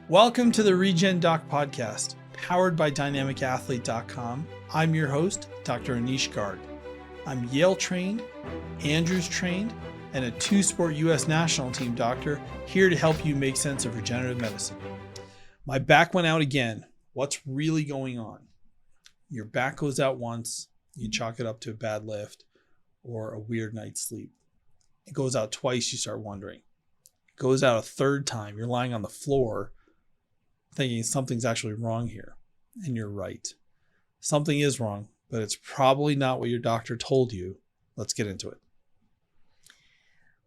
Welcome to the Regen Doc Podcast, powered by dynamicathlete.com. I'm your host, Dr. Aneesh Garg. I'm Yale trained, Andrews trained, and a two-sport U.S. national team doctor here to help you make sense of regenerative medicine. My back went out again. What's really going on? Your back goes out once, you chalk it up to a bad lift or a weird night's sleep. It goes out twice, you start wondering. It goes out a third time, you're lying on the floor thinking something's actually wrong here. And you're right. Something is wrong, but it's probably not what your doctor told you. Let's get into it.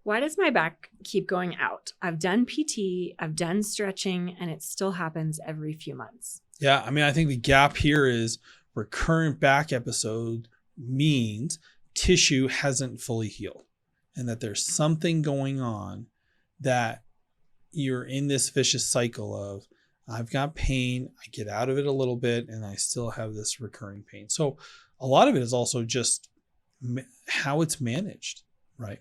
Why does my back keep going out? I've done PT, I've done stretching, and it still happens every few months. Yeah, I think the gap here is recurrent back episode means tissue hasn't fully healed and that there's something going on that you're in this vicious cycle of I've got pain, I get out of it a little bit, and I still have this recurring pain. So a lot of it is also just how it's managed, right?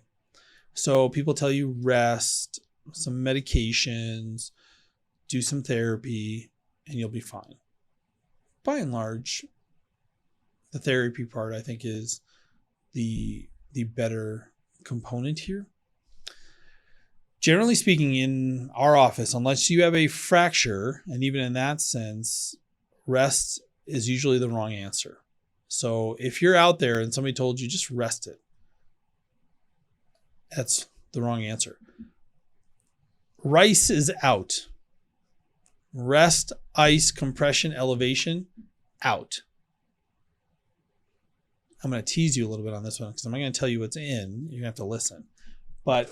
So people tell you rest, some medications, do some therapy, and you'll be fine. By and large, the therapy part, I think, is the better component here. Generally speaking, in our office, unless you have a fracture, and even in that sense, rest is usually the wrong answer. So if you're out there and somebody told you just rest it, that's the wrong answer. Rice is out. Rest, ice, compression, elevation, out. I'm going to tease you a little bit on this one because I'm not going to tell you what's in. You're going to have to listen. But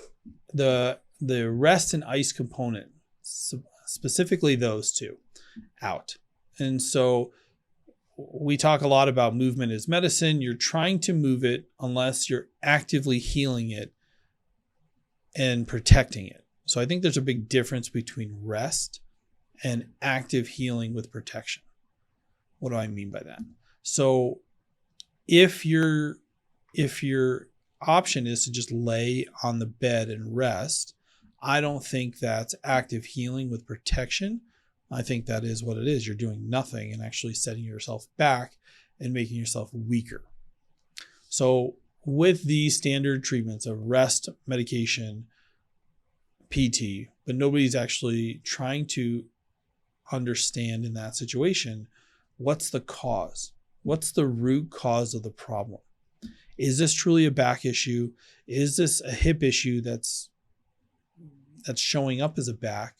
the rest and ice component, specifically those two, out. And so we talk a lot about movement as medicine. You're trying to move it unless you're actively healing it and protecting it. So I think there's a big difference between rest and active healing with protection. What do I mean by that? So if your option is to just lay on the bed and rest, I don't think that's active healing with protection. I think that is what it is. You're doing nothing and actually setting yourself back and making yourself weaker. So with these standard treatments of rest, medication, PT, but nobody's actually trying to understand in that situation, what's the cause? What's the root cause of the problem? Is this truly a back issue? Is this a hip issue that's showing up as a back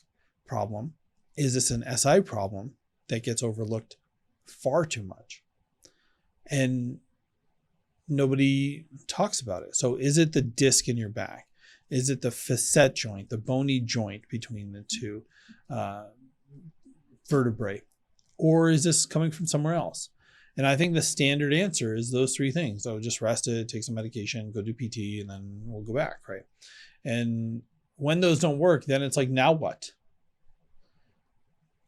problem? Is this an SI problem that gets overlooked far too much? And nobody talks about it. So is it the disc in your back? Is it the facet joint, the bony joint between the two vertebrae? Or is this coming from somewhere else? And I think the standard answer is those three things. So just rest it, take some medication, go do PT, and then we'll go back, right? And when those don't work, then it's like, now what?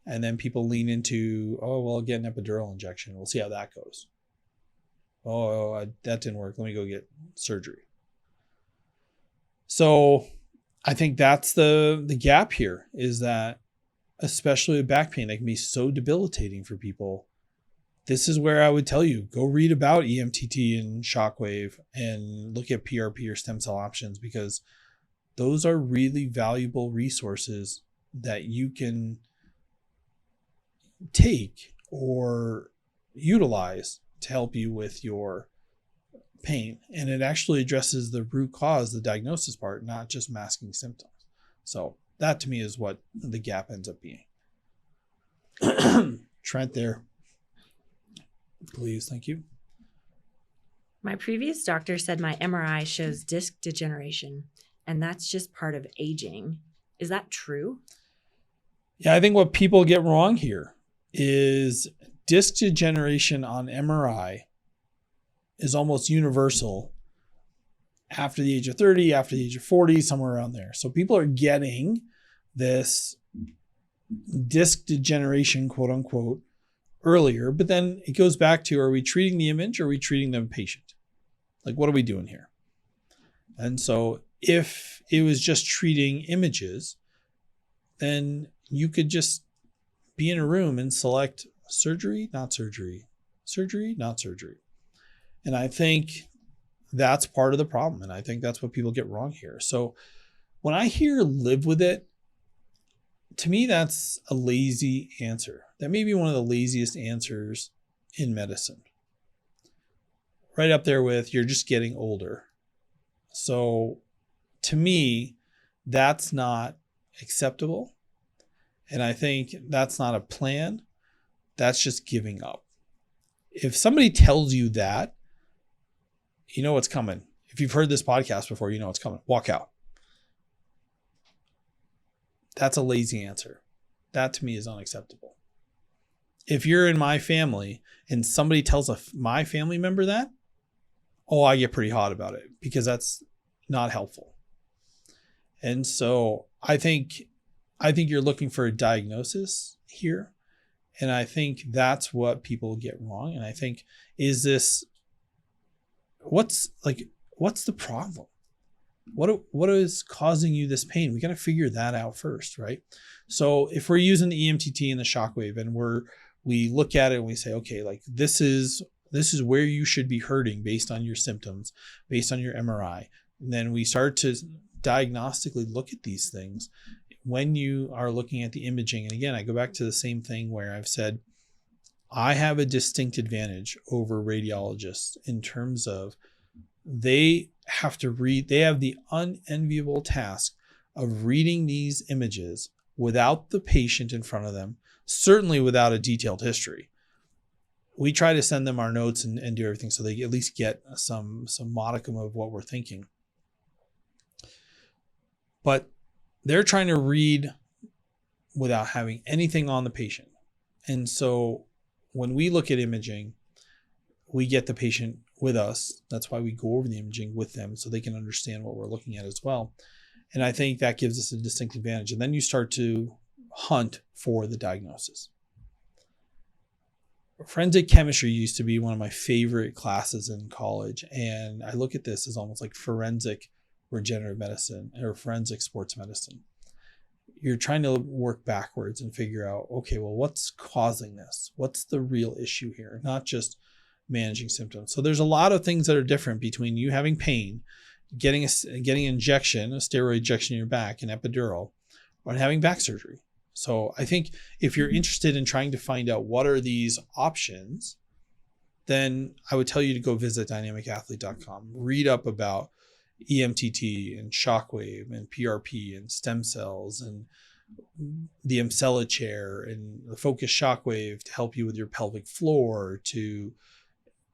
And then people lean into, oh, well, I'll get an epidural injection. We'll see how that goes. Oh, that didn't work. Let me go get surgery. So I think that's the gap here, is that especially with back pain, that can be so debilitating for people. This is where I would tell you, go read about EMTT and shockwave and look at PRP or stem cell options, because those are really valuable resources that you can take or utilize to help you with your pain. And it actually addresses the root cause, the diagnosis part, not just masking symptoms. So that to me is what the gap ends up being. Trent there. Please, thank you. My previous doctor said my MRI shows disc degeneration, and that's just part of aging. Is that true? Yeah, I think what people get wrong here is disc degeneration on MRI is almost universal after the age of 30, after the age of 40, somewhere around there. So people are getting this disc degeneration, quote unquote, earlier, but then it goes back to, are we treating the image or are we treating the patient? Like, what are we doing here? And so if it was just treating images, then you could just be in a room and select surgery, not surgery, surgery, not surgery. And I think that's part of the problem. And I think that's what people get wrong here. So when I hear live with it, to me, that's a lazy answer. That may be one of the laziest answers in medicine. Right up there with you're just getting older. So to me, that's not acceptable. And I think that's not a plan. That's just giving up. If somebody tells you that, you know what's coming. If you've heard this podcast before, you know what's coming. Walk out. That's a lazy answer. That to me is unacceptable. If you're in my family and somebody tells my family member that, I get pretty hot about it because that's not helpful. And so I think you're looking for a diagnosis here. And I think that's what people get wrong. And I think, what's the problem? What is causing you this pain? We got to figure that out first, right? So if we're using the EMTT and the shockwave and we look at it and we say, okay, like this is where you should be hurting based on your symptoms, based on your MRI. And then we start to diagnostically look at these things when you are looking at the imaging. And again, I go back to the same thing where I've said, I have a distinct advantage over radiologists in terms of they have the unenviable task of reading these images without the patient in front of them, certainly without a detailed history. We try to send them our notes and do everything so they at least get some modicum of what we're thinking. But they're trying to read without having anything on the patient. And so when we look at imaging, we get the patient with us. That's why we go over the imaging with them so they can understand what we're looking at as well. And I think that gives us a distinct advantage. And then you start to hunt for the diagnosis. Forensic chemistry used to be one of my favorite classes in college. And I look at this as almost like forensic regenerative medicine or forensic sports medicine. You're trying to work backwards and figure out, okay, well, what's causing this? What's the real issue here? Not just managing symptoms. So there's a lot of things that are different between you having pain, getting injection, a steroid injection in your back, an epidural, or having back surgery. So I think if you're interested in trying to find out what are these options, then I would tell you to go visit dynamicathlete.com, read up about EMTT and shockwave and PRP and stem cells and the Emsella chair and the focused shockwave to help you with your pelvic floor, to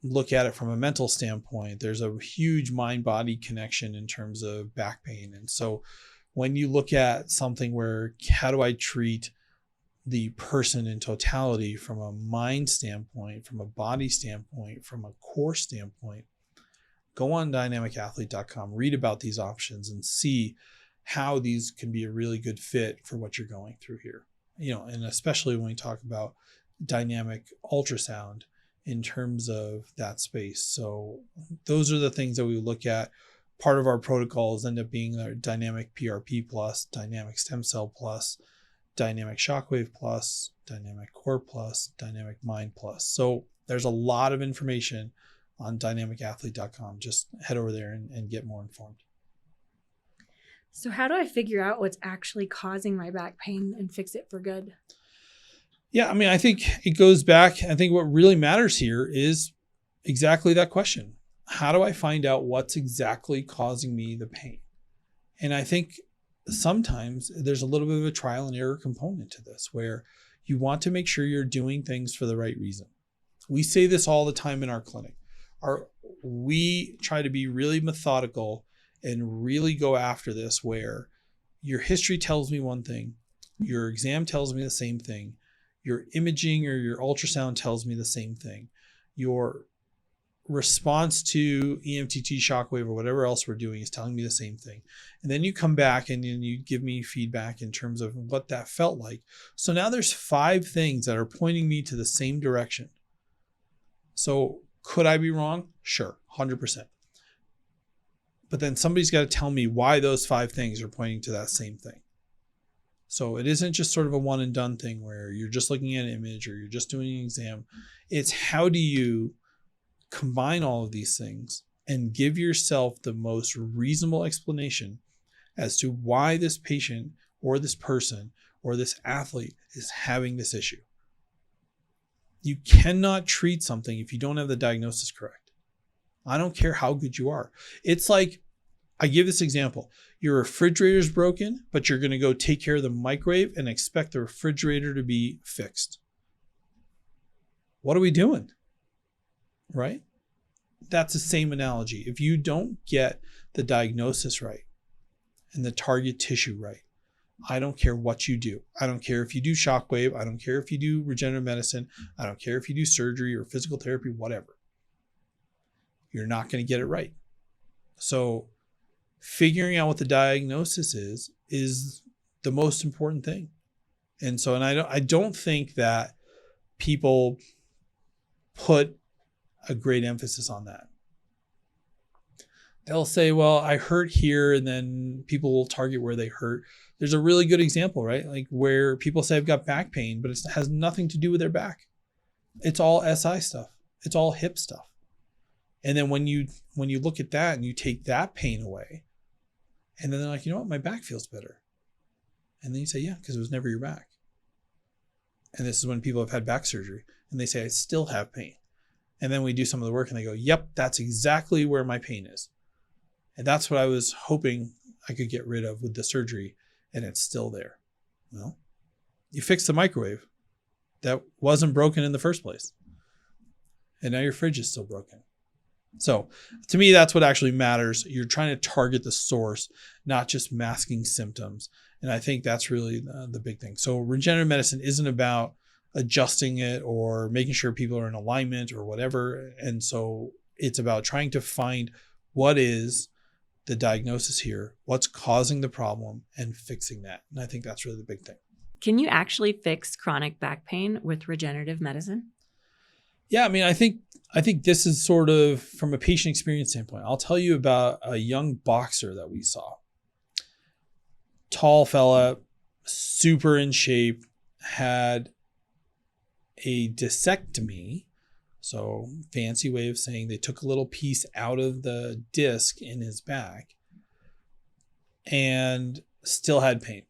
look at it from a mental standpoint. There's a huge mind-body connection in terms of back pain. And so when you look at something where how do I treat the person in totality from a mind standpoint, from a body standpoint, from a core standpoint, go on dynamicathlete.com, read about these options and see how these can be a really good fit for what you're going through here. And especially when we talk about dynamic ultrasound in terms of that space. So those are the things that we look at. Part of our protocols end up being our dynamic PRP plus, dynamic stem cell plus, dynamic shockwave plus, dynamic core plus, dynamic mind plus. So there's a lot of information on dynamicathlete.com. Just head over there and get more informed. So how do I figure out what's actually causing my back pain and fix it for good? Yeah, I think it goes back. I think what really matters here is exactly that question. How do I find out what's exactly causing me the pain? And I think sometimes there's a little bit of a trial and error component to this where you want to make sure you're doing things for the right reason. We say this all the time in our clinic. We try to be really methodical and really go after this where your history tells me one thing, your exam tells me the same thing, your imaging or your ultrasound tells me the same thing, your response to EMTT shockwave or whatever else we're doing is telling me the same thing. And then you come back and then you give me feedback in terms of what that felt like. So now there's 5 things that are pointing me to the same direction. So could I be wrong? Sure, 100%. But then somebody's got to tell me why those 5 things are pointing to that same thing. So it isn't just sort of a one and done thing where you're just looking at an image or you're just doing an exam. It's how do you combine all of these things and give yourself the most reasonable explanation as to why this patient or this person or this athlete is having this issue. You cannot treat something if you don't have the diagnosis correct. I don't care how good you are. It's like, I give this example. Your refrigerator's broken, but you're going to go take care of the microwave and expect the refrigerator to be fixed. What are we doing? Right? That's the same analogy. If you don't get the diagnosis right and the target tissue right, I don't care what you do. I don't care if you do shockwave. I don't care if you do regenerative medicine. I don't care if you do surgery or physical therapy, whatever. You're not going to get it right. So figuring out what the diagnosis is the most important thing. And so, and I don't think that people put a great emphasis on that. They'll say, well, I hurt here, and then people will target where they hurt. There's a really good example, right? Like where people say I've got back pain, but it has nothing to do with their back. It's all SI stuff. It's all hip stuff. And then when you look at that and you take that pain away, and then they're like, you know what, my back feels better. And then you say, yeah, because it was never your back. And this is when people have had back surgery and they say, I still have pain. And then we do some of the work and they go, yep, that's exactly where my pain is. And that's what I was hoping I could get rid of with the surgery, and it's still there. Well, you fixed the microwave that wasn't broken in the first place. And now your fridge is still broken. So to me, that's what actually matters. You're trying to target the source, not just masking symptoms. And I think that's really the big thing. So regenerative medicine isn't about adjusting it or making sure people are in alignment or whatever. And so it's about trying to find what is the diagnosis here, what's causing the problem, and fixing that. And I think that's really the big thing. Can you actually fix chronic back pain with regenerative medicine? Yeah, I mean, I think this is sort of from a patient experience standpoint. I'll tell you about a young boxer that we saw. Tall fella, super in shape, had a discectomy. So fancy way of saying they took a little piece out of the disc in his back and still had pain.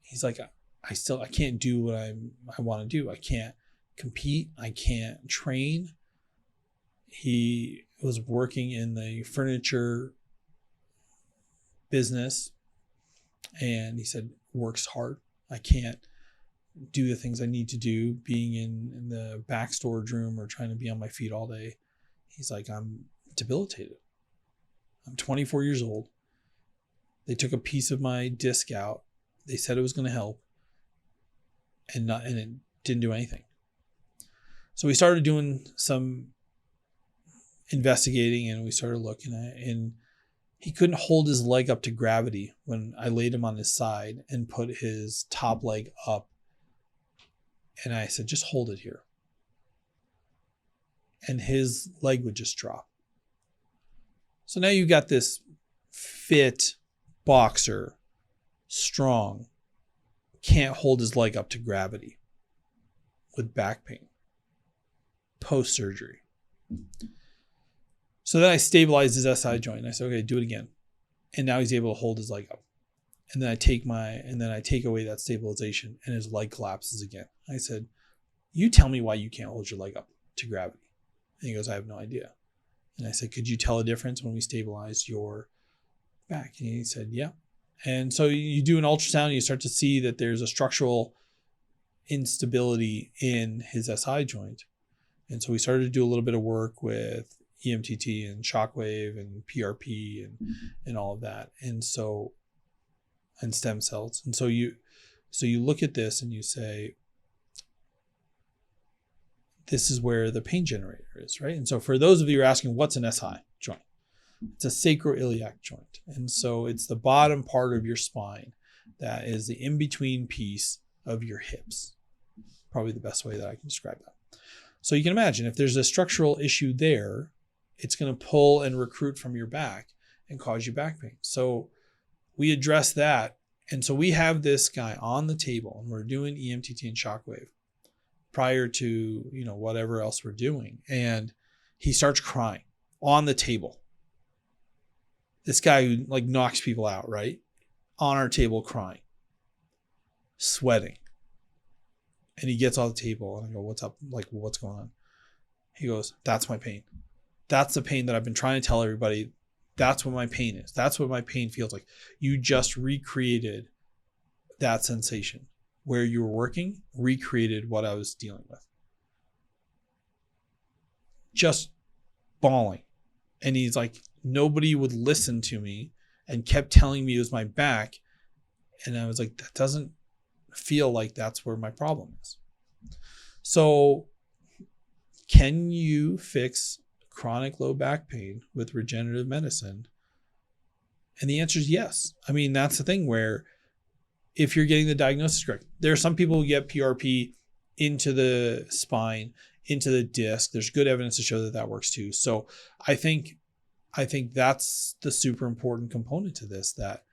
He's like, I can't do what I want to do. I can't compete. I can't train. He was working in the furniture business and he said, works hard. I can't do the things I need to do being in the back storage room or trying to be on my feet all day. He's like, I'm debilitated. I'm 24 years old. They took a piece of my disc out. They said it was going to help and it didn't do anything. So we started doing some investigating and we started looking at it, and he couldn't hold his leg up to gravity when I laid him on his side and put his top leg up. And I said, just hold it here. And his leg would just drop. So now you've got this fit boxer, strong, can't hold his leg up to gravity with back pain, post-surgery. So then I stabilized his SI joint. And I said, okay, do it again. And now he's able to hold his leg up. And then I take away that stabilization and his leg collapses again. I said, you tell me why you can't hold your leg up to gravity. And he goes, I have no idea. And I said, could you tell a difference when we stabilize your back? And he said, yeah. And so you do an ultrasound and you start to see that there's a structural instability in his SI joint. And so we started to do a little bit of work with EMTT and shockwave and PRP and all of that. And stem cells. And so you look at this and you say, this is where the pain generator is, right? And so for those of you who are asking, what's an SI joint? It's a sacroiliac joint. And so it's the bottom part of your spine that is the in-between piece of your hips. Probably the best way that I can describe that. So you can imagine if there's a structural issue there, it's going to pull and recruit from your back and cause you back pain. So we address that And so we have this guy on the table and we're doing EMTT and shockwave prior to, whatever else we're doing. And he starts crying on the table. This guy who like knocks people out, right? On our table crying, sweating. And he gets on the table and I go, what's up? Like, what's going on? He goes, that's my pain. That's the pain that I've been trying to tell everybody. That's what my pain is. That's what my pain feels like. You just recreated that sensation where you were working, recreated what I was dealing with. Just bawling. And he's like, nobody would listen to me and kept telling me it was my back. And I was like, that doesn't feel like that's where my problem is. So can you fix chronic low back pain with regenerative medicine? And the answer is yes. I mean, that's the thing where if you're getting the diagnosis correct, there are some people who get PRP into the spine, into the disc. There's good evidence to show that that works too. So I think that's the super important component to this, that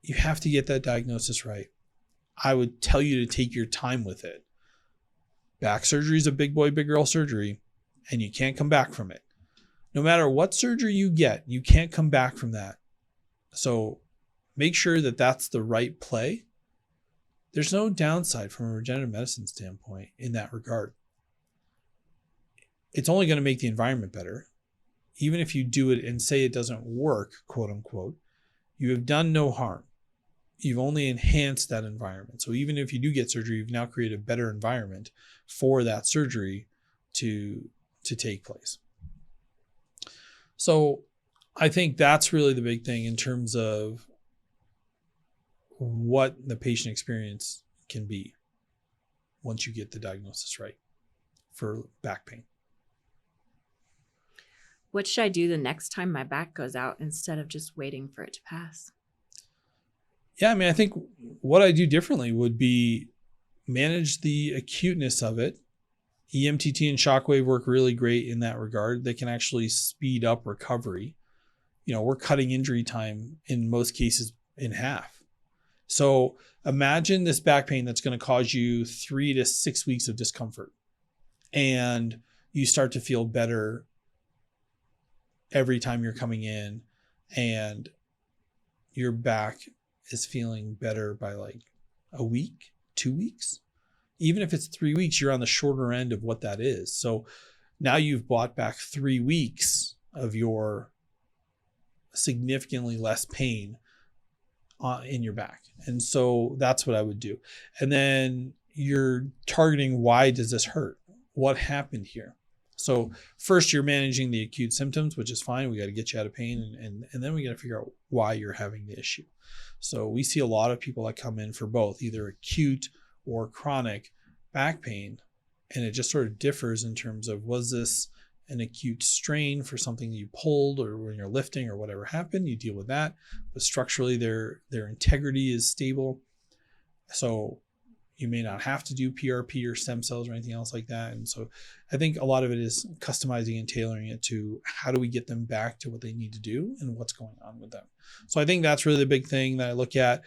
you have to get that diagnosis right. I would tell you to take your time with it. Back surgery is a big boy, big girl surgery, and you can't come back from it. No matter what surgery you get, you can't come back from that. So make sure that that's the right play. There's no downside from a regenerative medicine standpoint in that regard. It's only going to make the environment better. Even if you do it and say it doesn't work, quote unquote, you have done no harm. You've only enhanced that environment. So even if you do get surgery, you've now created a better environment for that surgery to take place. So I think that's really the big thing in terms of what the patient experience can be once you get the diagnosis right for back pain. What should I do the next time my back goes out instead of just waiting for it to pass? Yeah, I mean, I think what I do differently would be manage the acuteness of it. EMTT and shockwave work really great in that regard. They can actually speed up recovery. We're cutting injury time in most cases in half. So imagine this back pain that's going to cause you 3 to 6 weeks of discomfort, and you start to feel better every time you're coming in, and your back is feeling better by like a week, 2 weeks. Even if it's 3 weeks, you're on the shorter end of what that is. So now you've bought back 3 weeks of your significantly less pain in your back. And so that's what I would do. And then you're targeting, why does this hurt? What happened here? So first you're managing the acute symptoms, which is fine. We got to get you out of pain. And then we got to figure out why you're having the issue. So we see a lot of people that come in for both, either acute or chronic back pain. And it just sort of differs in terms of, was this an acute strain for something you pulled or when you're lifting or whatever happened, you deal with that. But structurally their integrity is stable. So you may not have to do PRP or stem cells or anything else like that. And so I think a lot of it is customizing and tailoring it to how do we get them back to what they need to do and what's going on with them. So I think that's really the big thing that I look at.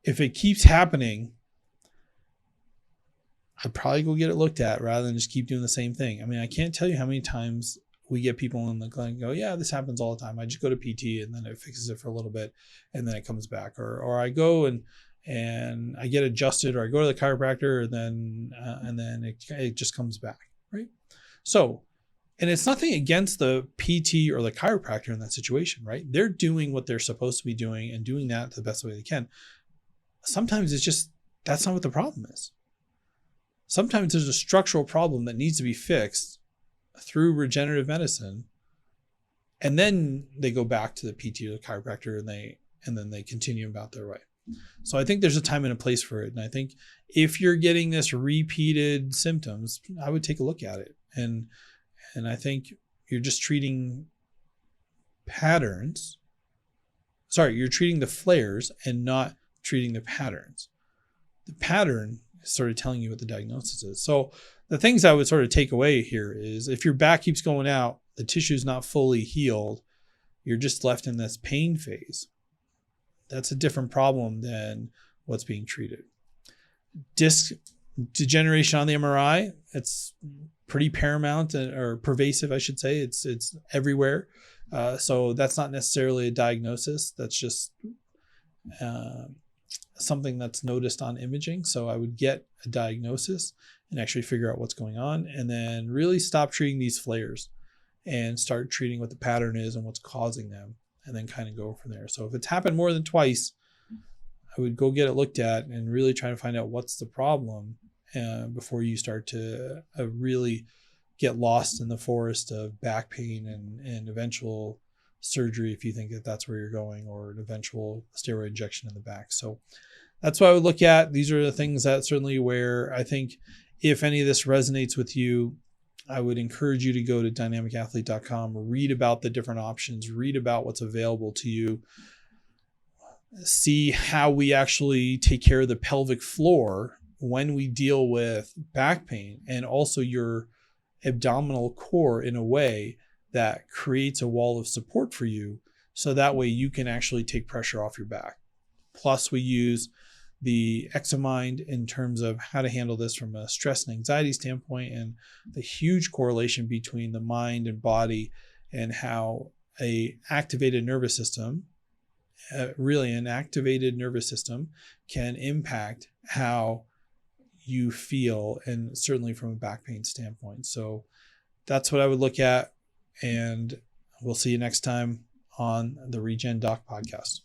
If it keeps happening, I'd probably go get it looked at rather than just keep doing the same thing. I mean, I can't tell you how many times we get people in the clinic and go, yeah, this happens all the time. I just go to PT and then it fixes it for a little bit and then it comes back. Or I go and I get adjusted, or I go to the chiropractor and then it just comes back, right? So, and it's nothing against the PT or the chiropractor in that situation, right? They're doing what they're supposed to be doing and doing that the best way they can. Sometimes it's just, that's not what the problem is. Sometimes there's a structural problem that needs to be fixed through regenerative medicine. And then they go back to the PT or the chiropractor and then they continue about their way. So I think there's a time and a place for it. And I think if you're getting this repeated symptoms, I would take a look at it. And I think you're just treating patterns. Sorry, you're treating the flares and not treating the patterns. The pattern is sort of telling you what the diagnosis is. So the things I would sort of take away here is, if your back keeps going out, the tissue is not fully healed, you're just left in this pain phase. that's a different problem than what's being treated. Disc degeneration on the MRI, it's pretty paramount or pervasive, I should say. It's everywhere. So that's not necessarily a diagnosis. That's just something that's noticed on imaging. So I would get a diagnosis and actually figure out what's going on, and then really stop treating these flares and start treating what the pattern is and what's causing them, and then kind of go from there. So if it's happened more than twice, I would go get it looked at and really try to find out what's the problem before you start to really get lost in the forest of back pain and eventual surgery if you think that that's where you're going, or an eventual steroid injection in the back. So that's what I would look at. These are the things that certainly where I think if any of this resonates with you, I would encourage you to go to dynamicathlete.com, read about the different options, read about what's available to you, see how we actually take care of the pelvic floor when we deal with back pain, and also your abdominal core in a way that creates a wall of support for you. So that way you can actually take pressure off your back. Plus we use the Examind in terms of how to handle this from a stress and anxiety standpoint, and the huge correlation between the mind and body, and how an activated nervous system can impact how you feel, and certainly from a back pain standpoint. So that's what I would look at, and we'll see you next time on the Regen Doc podcast.